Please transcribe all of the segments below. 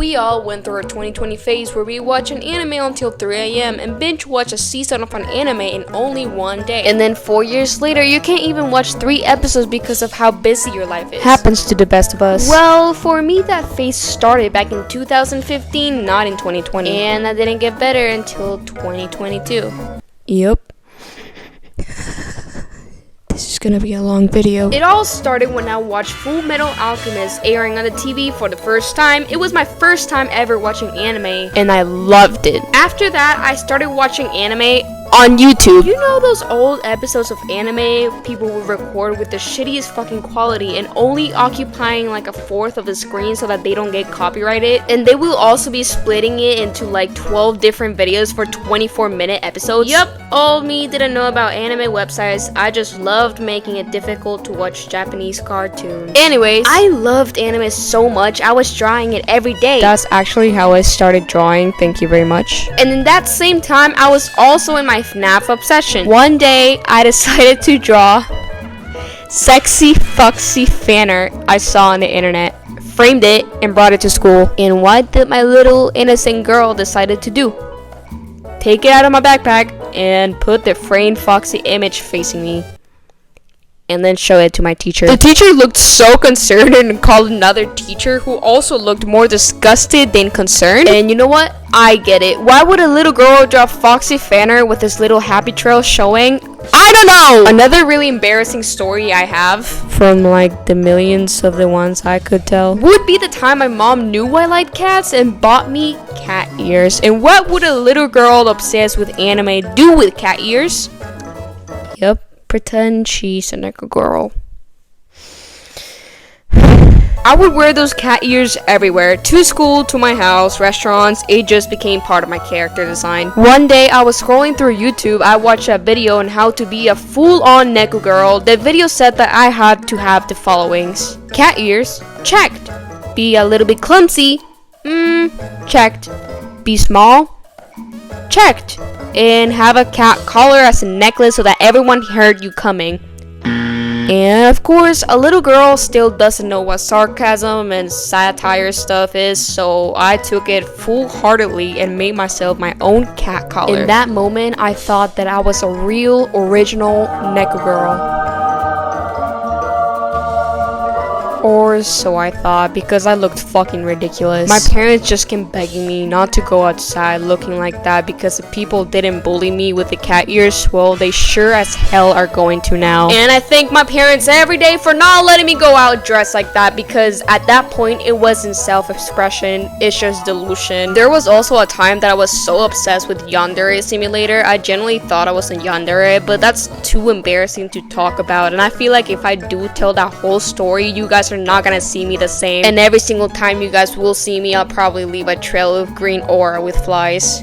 We all went through a 2020 phase where we watch an anime until 3 a.m. and binge watch a season of an anime in only one day. And then 4 years later, you can't even watch 3 episodes because of how busy your life is. Happens to the best of us. Well, for me, that phase started back in 2015, not in 2020. And that didn't get better until 2022. Yep. This is gonna be a long video. It all started when I watched Full Metal Alchemist airing on the TV for the first time. It was my first time ever watching anime, And I loved it. After that, I started watching anime On YouTube. You know those old episodes of anime people would record with the shittiest fucking quality and only occupying like a fourth of the screen so that they don't get copyrighted? And they will also be splitting it into like 12 different videos for 24-minute episodes. Yup, old me didn't know about anime websites. I just loved making it difficult to watch Japanese cartoons. Anyways, I loved anime so much, I was drawing it every day. That's actually how I started drawing. Thank you very much. And in that same time, I was also in my FNAF obsession. One day, I decided to draw sexy foxy fan art I saw on the internet, framed it, and brought it to school. And what did my little innocent girl decided to do? Take it out of my backpack and put the framed foxy image facing me. And then show it to my teacher. The teacher looked so concerned and called another teacher who also looked more disgusted than concerned. And you know what? I get it. Why would a little girl draw Foxy Fanner with his little happy trail showing? I don't know! Another really embarrassing story I have, from like the millions of the ones I could tell, would be the time my mom knew I liked cats and bought me cat ears. And what would a little girl obsessed with anime do with cat ears? Yep. Pretend she's a Nico girl. I would wear those cat ears everywhere. To school, to my house, restaurants. It just became part of my character design. One day, I was scrolling through YouTube. I watched a video on how to be a full-on Nico girl. The video said that I had to have the followings. Cat ears? Checked. Be a little bit clumsy? Checked. Be small? Checked. And have a cat collar as a necklace so that everyone heard you coming. And of course, a little girl still doesn't know what sarcasm and satire stuff is, so I took it full-heartedly and made myself my own cat collar. In that moment, I thought that I was a real, original Nico girl. Or so I thought, because I looked fucking ridiculous. My parents just kept begging me not to go outside looking like that because if people didn't bully me with the cat ears, well, they sure as hell are going to now. And I thank my parents every day for not letting me go out dressed like that, because at that point, it wasn't self-expression, it's just delusion. There was also a time that I was so obsessed with Yandere simulator, I genuinely thought I was in Yandere, but that's too embarrassing to talk about, and I feel like if I do tell that whole story, you guys are not gonna see me the same, and every single time you guys will see me, I'll probably leave a trail of green aura with flies.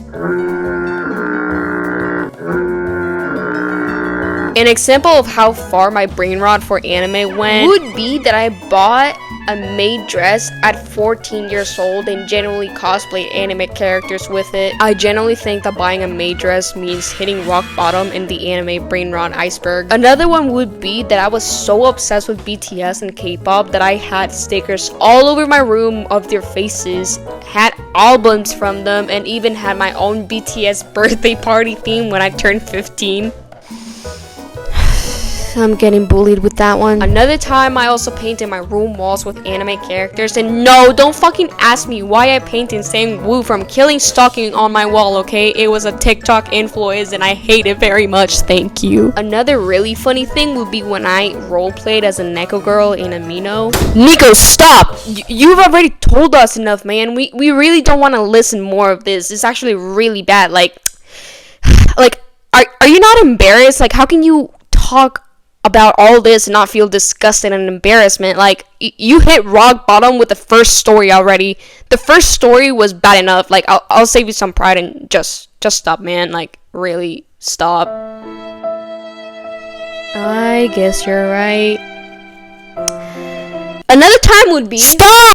An example of how far my brain rot for anime went would be that I bought a maid dress at 14 years old and genuinely cosplay anime characters with it. I genuinely think that buying a maid dress means hitting rock bottom in the anime brain rot iceberg. Another one would be that I was so obsessed with BTS and K-pop that I had stickers all over my room of their faces, had albums from them, and even had my own BTS birthday party theme when I turned 15. I'm getting bullied with that one. Another time, I also painted my room walls with anime characters. And no, don't fucking ask me why I painted saying Woo from Killing Stalking on my wall, okay? It was a TikTok influence and I hate it very much, thank you. Another really funny thing would be when I roleplayed as a Nico girl in Amino. Nico, stop! You've already told us enough, man. We really don't want to listen more of this. It's actually really bad. Like, are you not embarrassed? Like, how can you talk about all this and not feel disgusted and embarrassment? Like, you hit rock bottom with the first story already. The first story was bad enough. Like, I'll save you some pride and just stop, man. Like, really stop. I guess you're right. Another time would be stop.